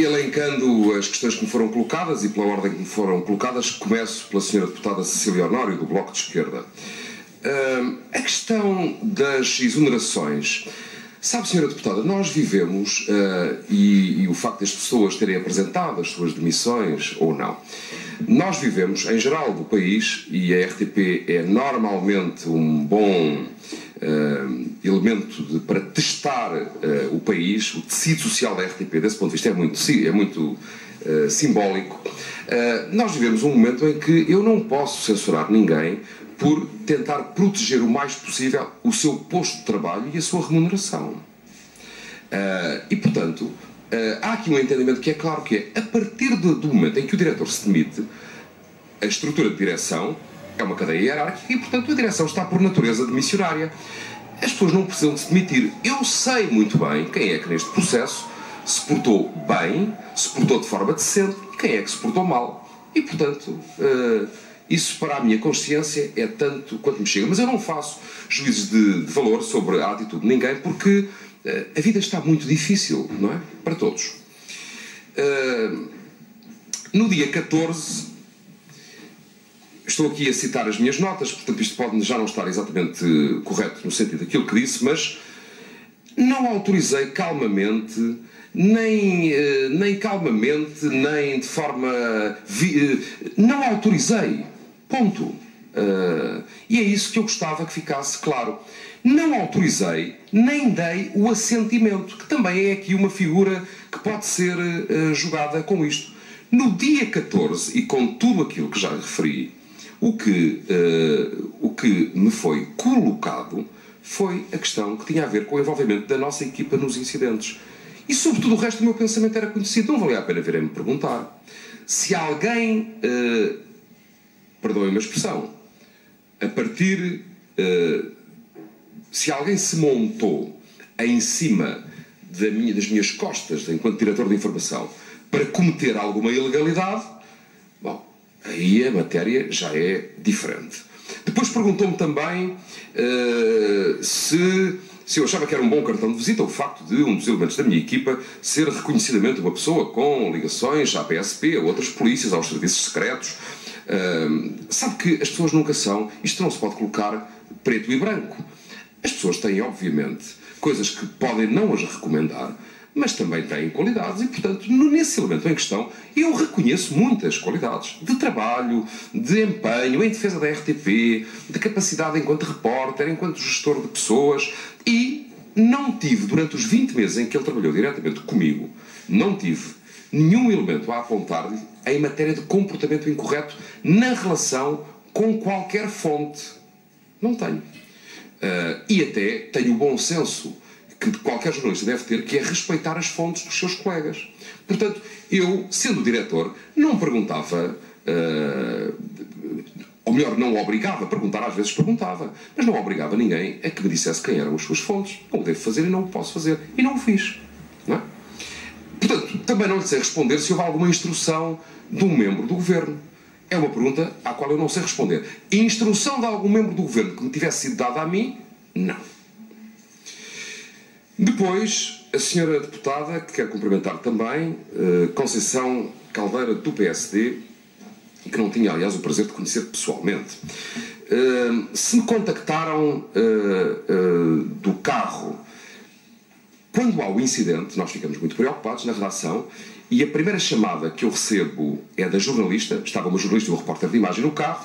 Elencando as questões que me foram colocadas e pela ordem que me foram colocadas, começo pela senhora deputada Cecília Honório, do Bloco de Esquerda. A questão das exonerações. Sabe, senhora deputada, nós vivemos, e o facto das pessoas terem apresentado as suas demissões ou não, nós vivemos, em geral do país, e a RTP é normalmente um bom elemento para testar o país, o tecido social da RTP, desse ponto de vista é muito simbólico. Nós vivemos um momento em que eu não posso censurar ninguém por tentar proteger o mais possível o seu posto de trabalho e a sua remuneração. E, portanto, há aqui um entendimento que é claro que é, a partir do momento em que o diretor se demite, a estrutura de direção é uma cadeia hierárquica e, portanto, a direção está por natureza demissionária. As pessoas não precisam de se demitir. Eu sei muito bem quem é que neste processo se portou bem, se portou de forma decente e quem é que se portou mal. E, portanto, isso para a minha consciência é tanto quanto me chega. Mas eu não faço juízes de valor sobre a atitude de ninguém porque a vida está muito difícil, não é? Para todos. No dia 14... Estou aqui a citar as minhas notas, portanto isto pode já não estar exatamente correto no sentido daquilo que disse, mas não autorizei calmamente, nem calmamente, nem de forma... não autorizei. Ponto. E é isso que eu gostava que ficasse claro. Não autorizei, nem dei o assentimento, que também é aqui uma figura que pode ser jogada com isto. No dia 14, e com tudo aquilo que já referi, o que me foi colocado foi a questão que tinha a ver com o envolvimento da nossa equipa nos incidentes. E, sobretudo, o resto do meu pensamento era conhecido. Não valia a pena virem-me perguntar. Se alguém, perdoem-me a expressão, a partir... se alguém se montou em cima das minhas costas, enquanto diretor de informação, para cometer alguma ilegalidade, bom, aí a matéria já é diferente. Depois perguntou-me também se eu achava que era um bom cartão de visita o facto de um dos elementos da minha equipa ser reconhecidamente uma pessoa com ligações à PSP, a outras polícias, aos serviços secretos. Sabe que as pessoas nunca são, isto não se pode colocar preto e branco. As pessoas têm, obviamente, coisas que podem não as recomendar, mas também têm qualidades e, portanto, nesse elemento em questão, eu reconheço muitas qualidades de trabalho, de empenho, em defesa da RTP, de capacidade enquanto repórter, enquanto gestor de pessoas, e não tive, durante os 20 meses em que ele trabalhou diretamente comigo, não tive nenhum elemento a apontar-lhe em matéria de comportamento incorreto na relação com qualquer fonte. Não tenho. E até tenho o bom senso que qualquer jornalista deve ter, que é respeitar as fontes dos seus colegas. Portanto, eu, sendo diretor, não perguntava, ou melhor, não obrigava, perguntar às vezes perguntava, mas não obrigava ninguém a que me dissesse quem eram as suas fontes. Não o devo fazer e não o posso fazer. E não o fiz. Não é? Portanto, também não lhe sei responder se houve alguma instrução de um membro do governo. É uma pergunta à qual eu não sei responder. Instrução de algum membro do governo que me tivesse sido dada a mim? Não. Depois, a senhora deputada, que quero cumprimentar também, Conceição Caldeira, do PSD, que não tinha, aliás, o prazer de conhecer pessoalmente. Se me contactaram do carro, quando há o incidente, nós ficamos muito preocupados na redação, e a primeira chamada que eu recebo é da jornalista, estava uma jornalista e um repórter de imagem no carro,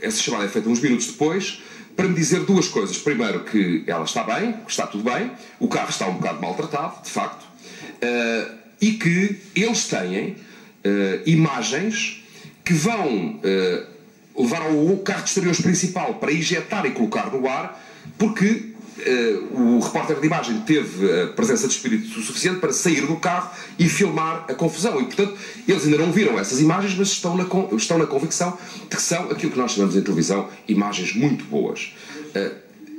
essa chamada é feita uns minutos depois, para me dizer duas coisas. Primeiro, que ela está bem, que está tudo bem, o carro está um bocado maltratado, de facto, e que eles têm imagens que vão levar ao carro de exteriores principal para injetar e colocar no ar, porque o repórter de imagem teve a presença de espírito suficiente para sair do carro e filmar a confusão. E, portanto, eles ainda não viram essas imagens, mas estão na convicção de que são aquilo que nós chamamos em televisão imagens muito boas.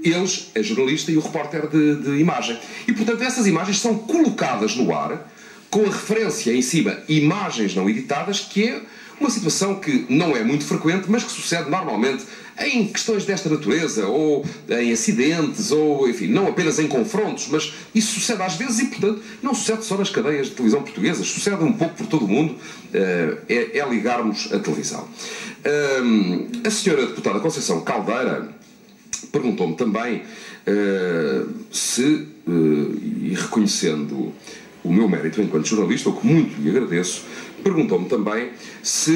Eles, a jornalista e o repórter de imagem. E, portanto, essas imagens são colocadas no ar com a referência em cima, imagens não editadas, que é Uma situação que não é muito frequente, mas que sucede normalmente em questões desta natureza, ou em acidentes, ou, enfim, não apenas em confrontos, mas isso sucede às vezes e, portanto, não sucede só nas cadeias de televisão portuguesas, sucede um pouco por todo o mundo, é ligarmos a televisão. A senhora deputada Conceição Caldeira perguntou-me também se, e reconhecendo o meu mérito enquanto jornalista, o que muito lhe agradeço, perguntou-me também se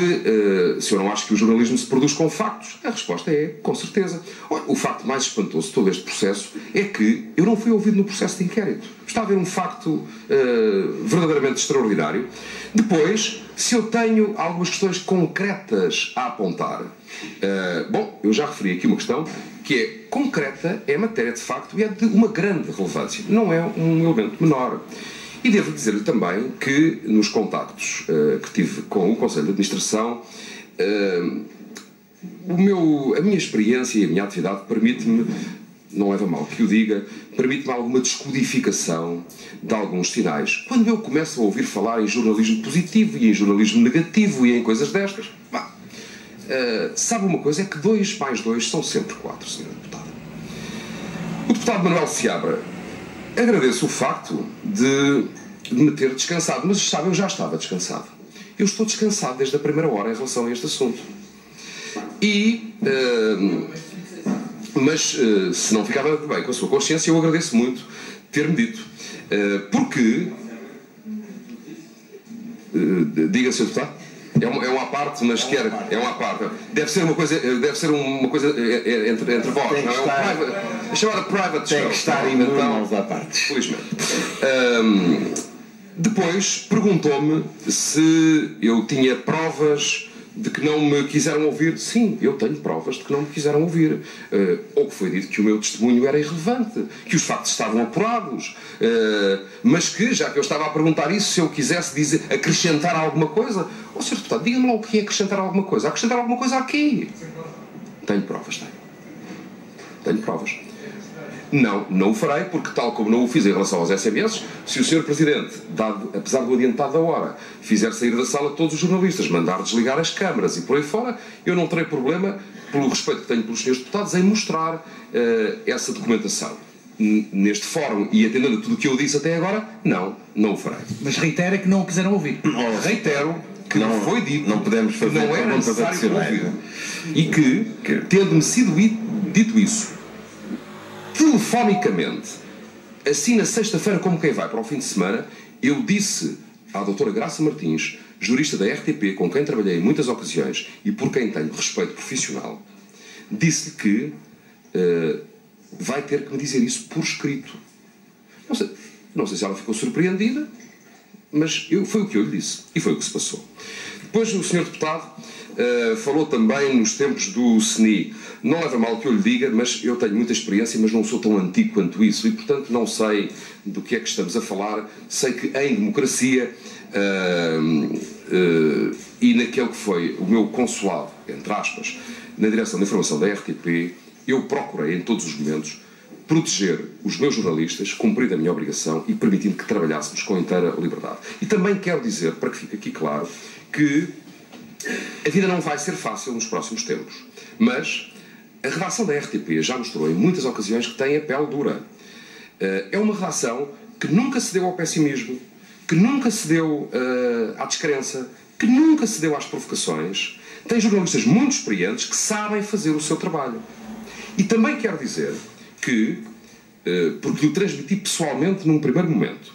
eu não acho que o jornalismo se produz com factos. A resposta é, com certeza. Olha, o facto mais espantoso de todo este processo é que eu não fui ouvido no processo de inquérito. Está a haver um facto verdadeiramente extraordinário. Depois, se eu tenho algumas questões concretas a apontar, bom, eu já referi aqui uma questão que é concreta, é matéria de facto e é de uma grande relevância. Não é um elemento menor. E devo dizer-lhe também que, nos contactos que tive com o Conselho de Administração, a minha experiência e a minha atividade permite-me, não leva mal que o diga, permite-me alguma descodificação de alguns sinais. Quando eu começo a ouvir falar em jornalismo positivo e em jornalismo negativo e em coisas destas, sabe uma coisa? É que 2 mais 2 são sempre 4, Sra. Deputada. O deputado Manuel Seabra, agradeço o facto de me ter descansado, mas sabe, eu já estava descansado. Eu estou descansado desde a primeira hora em relação a este assunto. Mas se não ficava bem com a sua consciência, eu agradeço muito ter-me dito. Porque, diga, Sr. Deputado, é uma parte, mas é uma parte. Deve ser uma coisa entre vós, não é? É chamada private show. Tem que estar imune à parte. Felizmente. Depois perguntou-me se eu tinha provas de que não me quiseram ouvir. Sim, eu tenho provas de que não me quiseram ouvir. Ou que foi dito que o meu testemunho era irrelevante, que os factos estavam apurados, mas que, já que eu estava a perguntar isso, se eu quisesse acrescentar alguma coisa, Sr. Deputado, diga-me lá o que é acrescentar alguma coisa. Acrescentar alguma coisa aqui? Tenho provas, tenho provas. Não o farei, porque tal como não o fiz em relação aos SMS, se o Sr. Presidente, apesar do adiantado da hora, fizer sair da sala todos os jornalistas, mandar desligar as câmaras e por aí fora, eu não terei problema, pelo respeito que tenho pelos Srs. Deputados, em mostrar essa documentação. Neste fórum, e atendendo a tudo o que eu disse até agora, não o farei. Mas reitera que não o quiseram ouvir. Reitero que não foi dito, não podemos fazer, que não era necessário ouvir. E que, tendo-me sido dito isso, telefonicamente, assim na sexta-feira como quem vai para o fim de semana, eu disse à doutora Graça Martins, jurista da RTP, com quem trabalhei em muitas ocasiões e por quem tenho respeito profissional, disse-lhe que vai ter que me dizer isso por escrito. Não sei se ela ficou surpreendida, mas foi o que eu lhe disse e foi o que se passou. Depois o Sr. Deputado falou também nos tempos do SNI. Não leva mal que eu lhe diga, mas eu tenho muita experiência, mas não sou tão antigo quanto isso e, portanto, não sei do que é que estamos a falar. Sei que em democracia e naquele que foi o meu consulado, entre aspas, na direção da informação da RTP, eu procurei em todos os momentos proteger os meus jornalistas, cumprir a minha obrigação e permitindo que trabalhássemos com inteira liberdade. E também quero dizer, para que fique aqui claro, que a vida não vai ser fácil nos próximos tempos. Mas a redação da RTP já mostrou em muitas ocasiões que tem a pele dura. É uma redação que nunca se deu ao pessimismo, que nunca se deu à descrença, que nunca se deu às provocações. Tem jornalistas muito experientes que sabem fazer o seu trabalho. E também quero dizer que, porque lhe transmiti pessoalmente num primeiro momento,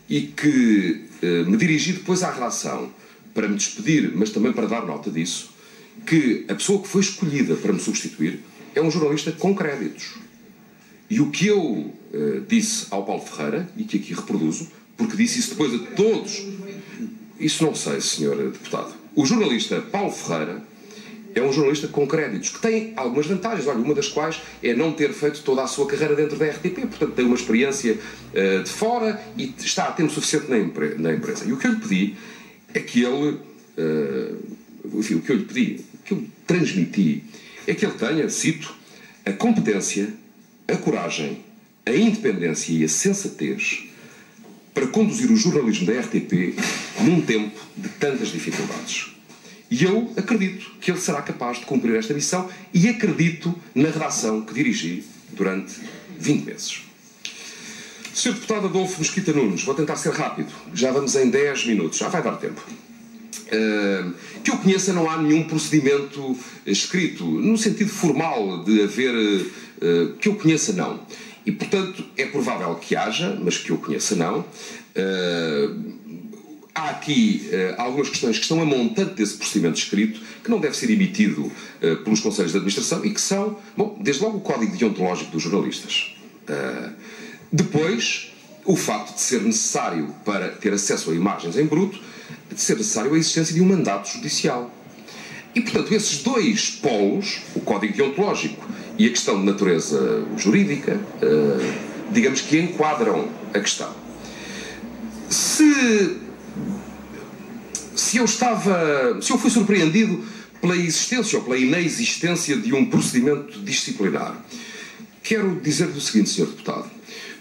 e que me dirigi depois à redação para me despedir, mas também para dar nota disso, que a pessoa que foi escolhida para me substituir é um jornalista com créditos. E o que eu disse ao Paulo Ferreira, e que aqui reproduzo, porque disse isso depois a todos, isso não sei, Sr. Deputado. O jornalista Paulo Ferreira é um jornalista com créditos, que tem algumas vantagens, olha, uma das quais é não ter feito toda a sua carreira dentro da RTP, portanto tem uma experiência de fora e está a tempo suficiente na empresa. E o que eu lhe pedi é que ele, enfim, o que eu lhe transmiti, é que ele tenha, cito, a competência, a coragem, a independência e a sensatez para conduzir o jornalismo da RTP num tempo de tantas dificuldades. E eu acredito que ele será capaz de cumprir esta missão e acredito na redação que dirigi durante 20 meses. Sr. Deputado Adolfo Mesquita Nunes, vou tentar ser rápido, já vamos em 10 minutos, já vai dar tempo. Que eu conheça, não há nenhum procedimento escrito, no sentido formal de haver, que eu conheça, não. E, portanto, é provável que haja, mas que eu conheça, não. Há aqui algumas questões que estão a montante desse procedimento escrito, que não deve ser emitido pelos Conselhos de Administração e que são, bom, desde logo o Código Deontológico dos Jornalistas. Depois, o facto de ser necessário, para ter acesso a imagens em bruto, de ser necessário a existência de um mandato judicial. E, portanto, esses dois polos, o Código Deontológico e a questão de natureza jurídica, digamos que enquadram a questão. Se eu fui surpreendido pela existência ou pela inexistência de um procedimento disciplinar, quero dizer-lhe o seguinte, Sr. Deputado.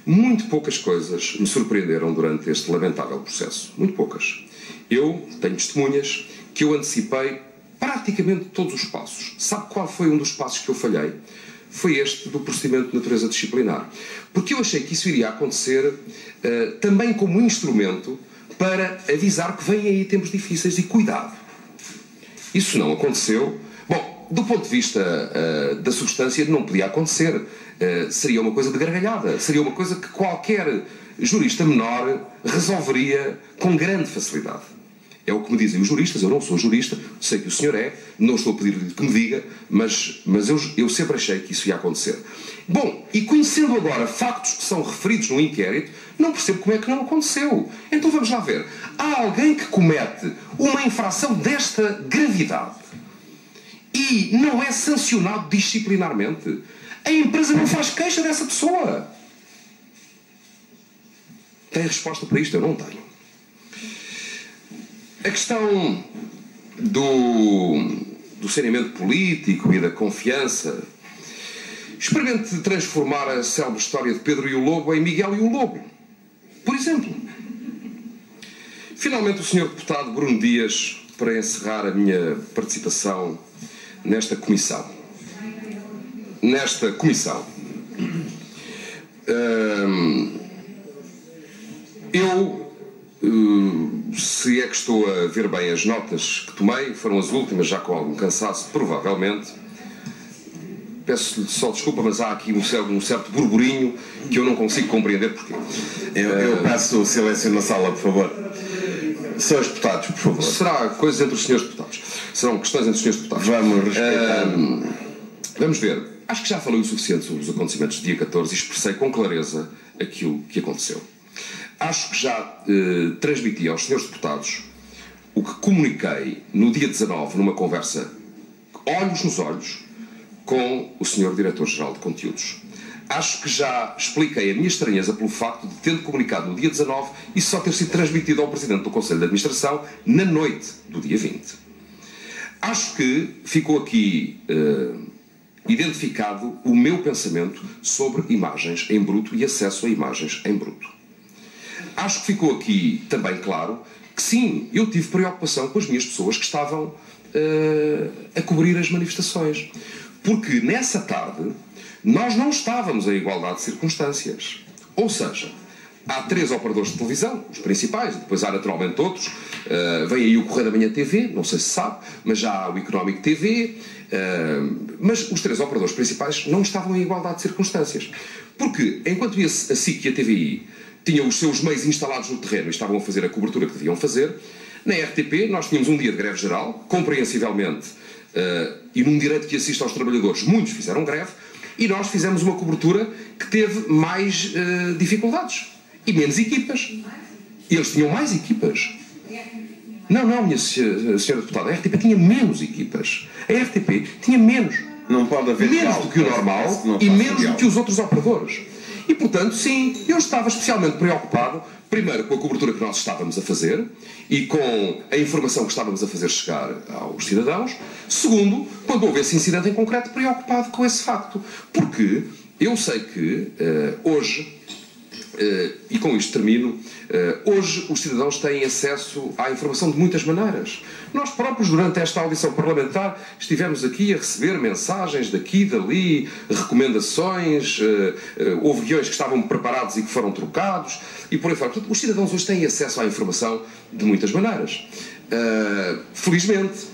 Muito poucas coisas me surpreenderam durante este lamentável processo. Muito poucas. Eu tenho testemunhas que eu antecipei praticamente todos os passos. Sabe qual foi um dos passos que eu falhei? Foi este do procedimento de natureza disciplinar. Porque eu achei que isso iria acontecer também como instrumento para avisar que vêm aí tempos difíceis e cuidado. Isso não aconteceu. Bom, do ponto de vista da substância, não podia acontecer. Seria uma coisa de gargalhada. Seria uma coisa que qualquer jurista menor resolveria com grande facilidade. É o que me dizem os juristas. Eu não sou jurista, sei que o senhor é, não estou a pedir-lhe que me diga, mas eu sempre achei que isso ia acontecer. Bom, e conhecendo agora factos que são referidos no inquérito, não percebo como é que não aconteceu. Então vamos lá ver. Há alguém que comete uma infração desta gravidade e não é sancionado disciplinarmente. A empresa não faz queixa dessa pessoa. Tem resposta para isto? Eu não tenho. A questão do saneamento político e da confiança. Experimente transformar a célebre história de Pedro e o Lobo em Miguel e o Lobo. Por exemplo. Finalmente, o Sr. Deputado Bruno Dias, para encerrar a minha participação nesta comissão. Se é que estou a ver bem as notas que tomei, foram as últimas, já com algum cansaço, provavelmente. Peço-lhe só desculpa, mas há aqui um certo burburinho que eu não consigo compreender porquê. Eu peço silêncio na sala, por favor. Senhores deputados, por favor. Será coisas entre os senhores deputados. Serão questões entre os senhores deputados. Vamos respeitar. Vamos ver. Acho que já falei o suficiente sobre os acontecimentos do dia 14 e expressei com clareza aquilo que aconteceu. Acho que já transmiti aos senhores deputados o que comuniquei no dia 19, numa conversa olhos nos olhos, com o senhor Diretor-Geral de Conteúdos. Acho que já expliquei a minha estranheza pelo facto de, tendo comunicado no dia 19, isso só ter sido transmitido ao Presidente do Conselho de Administração na noite do dia 20. Acho que ficou aqui identificado o meu pensamento sobre imagens em bruto e acesso a imagens em bruto. Acho que ficou aqui também claro que sim, eu tive preocupação com as minhas pessoas que estavam a cobrir as manifestações. Porque nessa tarde nós não estávamos em igualdade de circunstâncias. Ou seja, há 3 operadores de televisão, os principais, depois há naturalmente outros. Vem aí o Correio da Manhã TV, não sei se sabe, mas já há o Económico TV. Mas os 3 operadores principais não estavam em igualdade de circunstâncias. Porque enquanto a SIC e a TVI tinham os seus meios instalados no terreno e estavam a fazer a cobertura que deviam fazer, na RTP nós tínhamos um dia de greve geral, compreensivelmente, e num direito que assiste aos trabalhadores, muitos fizeram greve, e nós fizemos uma cobertura que teve mais dificuldades e menos equipas. Eles tinham mais equipas. Não, minha senhora deputada, a RTP tinha menos equipas. A RTP tinha menos. Não pode haver menos do que o normal e menos do que os outros operadores. E, portanto, sim, eu estava especialmente preocupado, primeiro, com a cobertura que nós estávamos a fazer e com a informação que estávamos a fazer chegar aos cidadãos. Segundo, quando houve esse incidente em concreto, preocupado com esse facto. Porque eu sei que hoje E com isto termino, hoje os cidadãos têm acesso à informação de muitas maneiras. Nós próprios, durante esta audição parlamentar, estivemos aqui a receber mensagens daqui, dali, recomendações, houve guiões que estavam preparados e que foram trocados, e por aí fora. Portanto, os cidadãos hoje têm acesso à informação de muitas maneiras. Felizmente,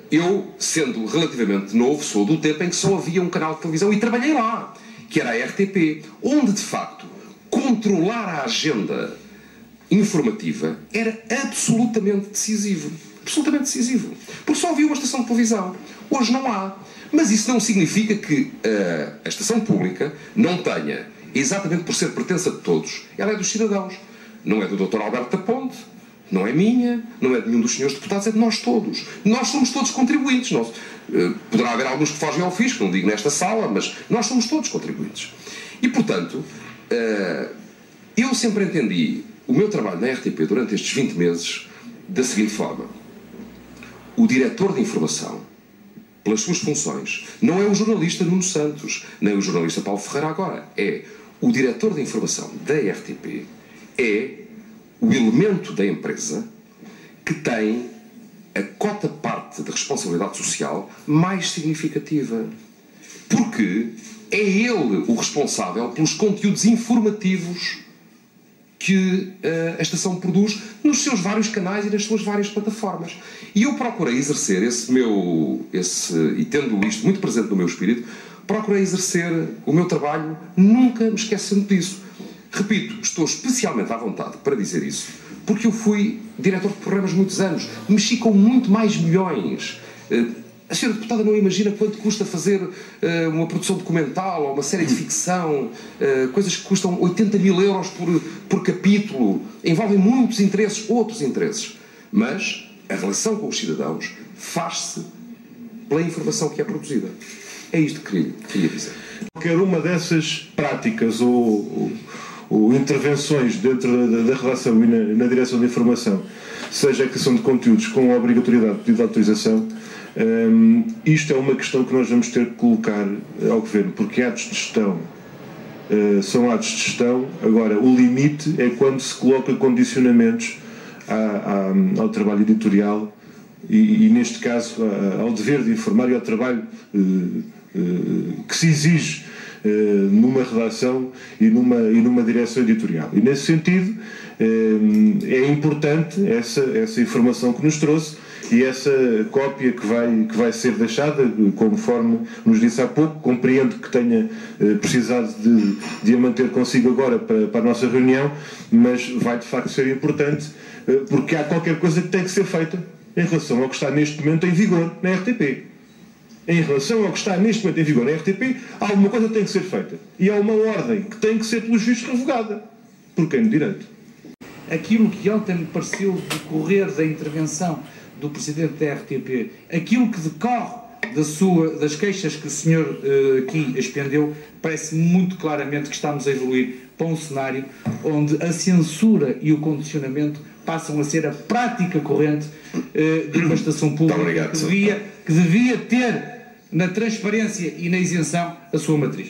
eu, sendo relativamente novo, sou do tempo em que só havia um canal de televisão e trabalhei lá, que era a RTP, onde, de facto, controlar a agenda informativa era absolutamente decisivo. Absolutamente decisivo. Porque só havia uma estação de televisão. Hoje não há. Mas isso não significa que a estação pública não tenha, exatamente por ser pertença de todos, ela é dos cidadãos. Não é do Dr. Alberto da Ponte, não é minha, não é de nenhum dos senhores deputados, é de nós todos. Nós somos todos contribuintes. Poderá haver alguns que fogem ao fisco, não digo nesta sala, mas nós somos todos contribuintes. E, portanto, eu sempre entendi o meu trabalho na RTP durante estes 20 meses da seguinte forma. O diretor de informação, pelas suas funções, não é o jornalista Nuno Santos, nem o jornalista Paulo Ferreira agora. É o diretor de informação da RTP, é o elemento da empresa que tem a cota-parte de responsabilidade social mais significativa. Porque é ele o responsável pelos conteúdos informativos que a estação produz nos seus vários canais e nas suas várias plataformas. E eu procurei exercer e tendo isto muito presente no meu espírito, procurei exercer o meu trabalho nunca me esquecendo disso. Repito, estou especialmente à vontade para dizer isso, porque eu fui diretor de programas muitos anos, mexi com muito mais milhões. A senhora deputada não imagina quanto custa fazer uma produção documental ou uma série de ficção, coisas que custam 80 mil euros por capítulo, envolvem muitos interesses, outros interesses. Mas a relação com os cidadãos faz-se pela informação que é produzida. É isto que queria dizer. Qualquer uma dessas práticas ou intervenções dentro da relação e na direção da informação, seja a criação de conteúdos com a obrigatoriedade de pedido de autorização, isto é uma questão que nós vamos ter que colocar ao Governo, porque atos de gestão são atos de gestão. Agora, o limite é quando se coloca condicionamentos ao trabalho editorial e neste caso, ao dever de informar e ao trabalho que se exige numa redação e numa direção editorial. E nesse sentido é importante essa informação que nos trouxe e essa cópia que vai ser deixada, conforme nos disse há pouco. Compreendo que tenha precisado de a manter consigo agora para a nossa reunião, mas vai de facto ser importante, porque há qualquer coisa que tem que ser feita em relação ao que está neste momento em vigor na RTP. Em relação ao que está neste momento em vigor na RTP, alguma coisa tem que ser feita. E há uma ordem que tem que ser, pelos vistos, revogada. Por quem de direito? Aquilo que ontem me pareceu decorrer da intervenção do Presidente da RTP, aquilo que decorre das queixas que o senhor aqui expendeu, parece muito claramente que estamos a evoluir para um cenário onde a censura e o condicionamento passam a ser a prática corrente de uma estação pública que devia ter na transparência e na isenção a sua matriz.